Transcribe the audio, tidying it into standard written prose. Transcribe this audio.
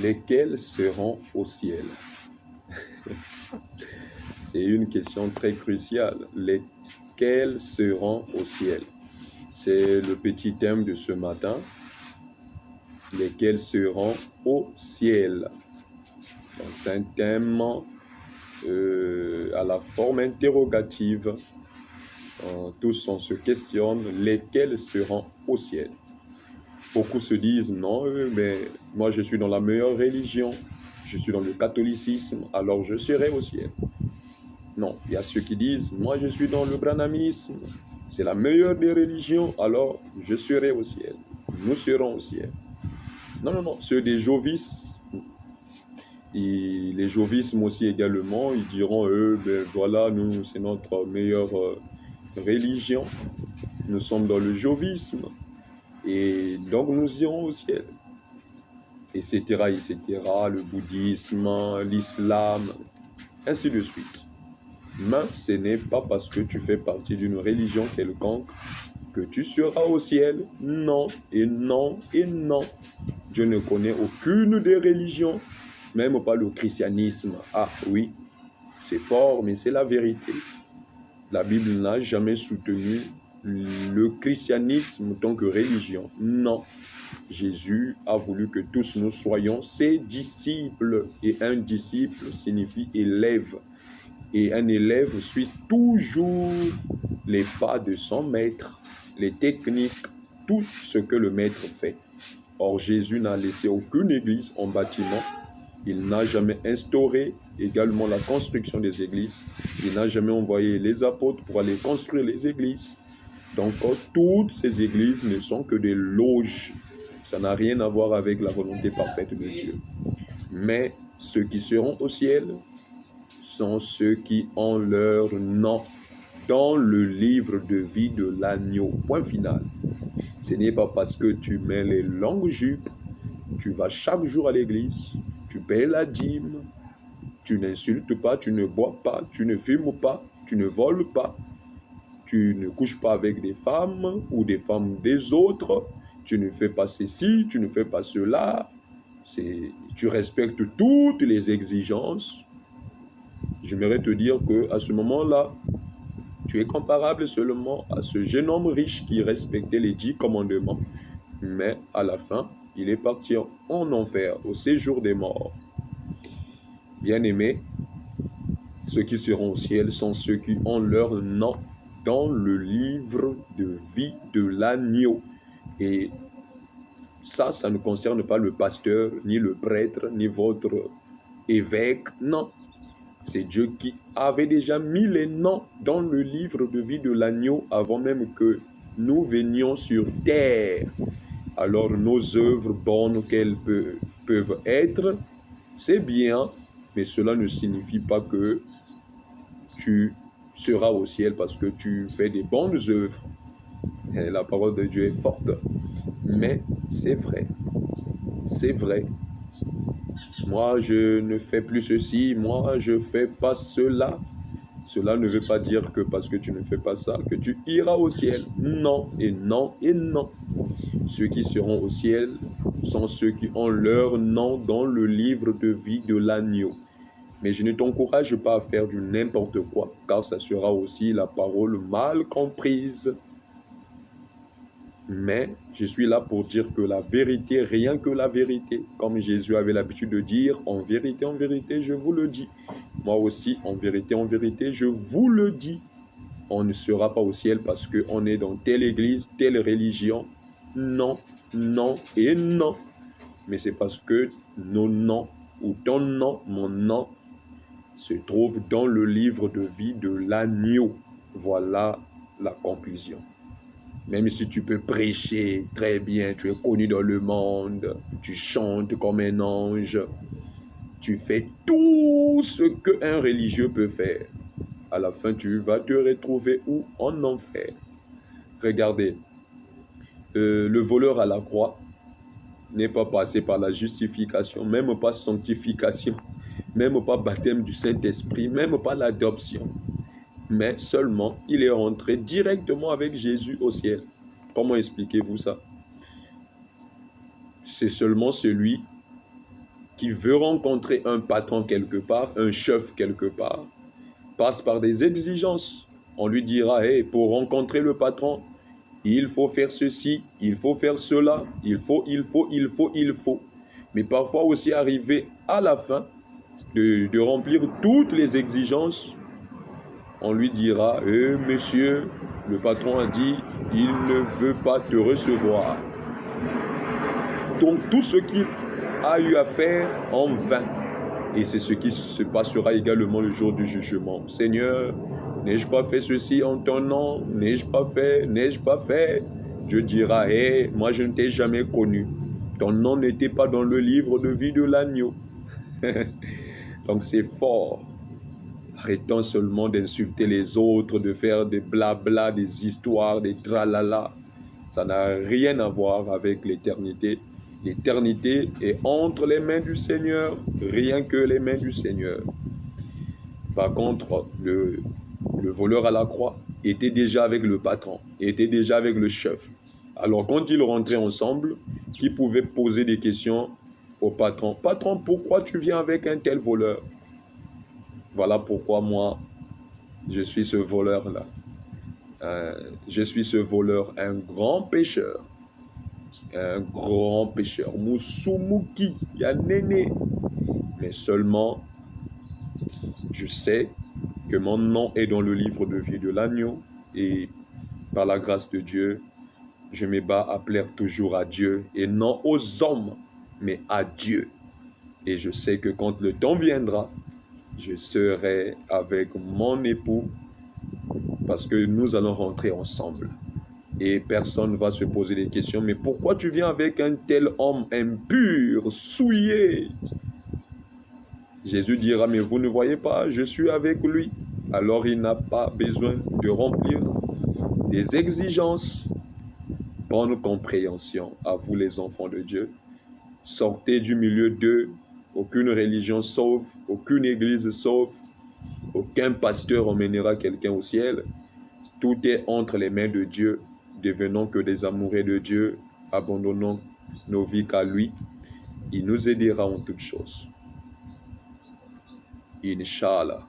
Lesquels seront au ciel? C'est une question très cruciale. Lesquels seront au ciel? C'est le petit thème de ce matin. Lesquels seront au ciel? C'est un thème à la forme interrogative. Tous on se questionne, lesquels seront au ciel? Beaucoup se disent, non, mais moi je suis dans la meilleure religion, je suis dans le catholicisme, alors je serai au ciel. Non, il y a ceux qui disent, moi je suis dans le branhamisme, c'est la meilleure des religions, alors je serai au ciel. Nous serons au ciel. Non, non, non, ceux des jovismes, et les jovismes aussi également, ils diront, ben voilà, nous, c'est notre meilleure religion, nous sommes dans le jovisme, et donc nous irons au ciel, etc., etc., le bouddhisme, l'islam, ainsi de suite. Mais ce n'est pas parce que tu fais partie d'une religion quelconque que tu seras au ciel. Non, et non, et non. Dieu ne connaît aucune des religions, même pas le christianisme. Ah oui, c'est fort, mais c'est la vérité. La Bible n'a jamais soutenu le christianisme en tant que religion. Non. Jésus a voulu que tous nous soyons ses disciples. Et un disciple signifie élève. Et un élève suit toujours les pas de son maître, les techniques, tout ce que le maître fait. Or, Jésus n'a laissé aucune église en bâtiment. Il n'a jamais instauré également la construction des églises. Il n'a jamais envoyé les apôtres pour aller construire les églises. Donc, toutes ces églises ne sont que des loges. Ça n'a rien à voir avec la volonté parfaite de Dieu. Mais ceux qui seront au ciel sont ceux qui ont leur nom dans le livre de vie de l'agneau. Point final. Ce n'est pas parce que tu mets les longues jupes, tu vas chaque jour à l'église, tu payes la dîme, tu n'insultes pas, tu ne bois pas, tu ne fumes pas, tu ne voles pas, tu ne couches pas avec des femmes ou des femmes des autres, tu ne fais pas ceci, tu ne fais pas cela, tu respectes toutes les exigences. J'aimerais te dire qu'à ce moment-là, tu es comparable seulement à ce jeune homme riche qui respectait les 10 commandements. Mais à la fin, il est parti en enfer, au séjour des morts. Bien-aimés, ceux qui seront au ciel sont ceux qui ont leur nom dans le livre de vie de l'agneau. Et ça ne concerne pas le pasteur, ni le prêtre, ni votre évêque. Non, c'est Dieu qui avait déjà mis les noms dans le livre de vie de l'agneau avant même que nous venions sur terre. Alors nos œuvres bonnes qu'elles peuvent être, c'est bien, mais cela ne signifie pas que tu seras au ciel parce que tu fais des bonnes œuvres. Et la parole de Dieu est forte. Mais c'est vrai. C'est vrai. Moi, je ne fais plus ceci. Moi, je ne fais pas cela. Cela ne veut pas dire que parce que tu ne fais pas ça, que tu iras au ciel. Non, et non, et non. Ceux qui seront au ciel sont ceux qui ont leur nom dans le livre de vie de l'agneau. Mais je ne t'encourage pas à faire du n'importe quoi, car ça sera aussi la parole mal comprise. Mais je suis là pour dire que la vérité, rien que la vérité, comme Jésus avait l'habitude de dire, en vérité, je vous le dis. Moi aussi, en vérité, je vous le dis. On ne sera pas au ciel parce qu'on est dans telle église, telle religion. Non, non et non. Mais c'est parce que nos noms, ou ton nom, mon nom, se trouvent dans le livre de vie de l'agneau. Voilà la conclusion. Même si tu peux prêcher très bien, tu es connu dans le monde, tu chantes comme un ange, tu fais tout ce qu'un religieux peut faire. À la fin, tu vas te retrouver où? En enfer. Regardez, le voleur à la croix n'est pas passé par la justification, même pas sanctification, même pas baptême du Saint-Esprit, même pas l'adoption. Mais seulement, il est rentré directement avec Jésus au ciel. Comment expliquez-vous ça? C'est seulement celui qui veut rencontrer un patron quelque part, un chef quelque part, passe par des exigences. On lui dira, hey, pour rencontrer le patron, il faut faire ceci, il faut faire cela, il faut. Mais parfois aussi arriver à la fin de remplir toutes les exigences, on lui dira, monsieur, le patron a dit, il ne veut pas te recevoir. Donc tout ce qu'il a eu à faire en vain. Et c'est ce qui se passera également le jour du jugement. Seigneur, n'ai-je pas fait ceci en ton nom? N'ai-je pas fait? Dieu dira, moi je ne t'ai jamais connu. Ton nom n'était pas dans le livre de vie de l'agneau. Donc c'est fort. Arrêtons seulement d'insulter les autres, de faire des blabla, des histoires, des tralala. Ça n'a rien à voir avec l'éternité. L'éternité est entre les mains du Seigneur, rien que les mains du Seigneur. Par contre, le voleur à la croix était déjà avec le patron, était déjà avec le chef. Alors quand ils rentraient ensemble, qui pouvait poser des questions au patron? Patron, pourquoi tu viens avec un tel voleur? Voilà pourquoi moi, je suis ce voleur-là. Je suis ce voleur, un grand pécheur. Un grand pécheur. Musumuki, Yanene. Mais seulement, je sais que mon nom est dans le livre de vie de l'agneau. Et par la grâce de Dieu, je me bats à plaire toujours à Dieu. Et non aux hommes, mais à Dieu. Et je sais que quand le temps viendra, je serai avec mon époux parce que nous allons rentrer ensemble. Et personne ne va se poser des questions. Mais pourquoi tu viens avec un tel homme impur, souillé? Jésus dira, mais vous ne voyez pas, je suis avec lui. Alors il n'a pas besoin de remplir des exigences. Bonne compréhension à vous les enfants de Dieu. Sortez du milieu d'eux. Aucune religion sauve, aucune église sauve, aucun pasteur emmènera quelqu'un au ciel. Tout est entre les mains de Dieu. Devenons que des amoureux de Dieu, abandonnons nos vies qu'à lui. Il nous aidera en toutes choses. Inch'Allah.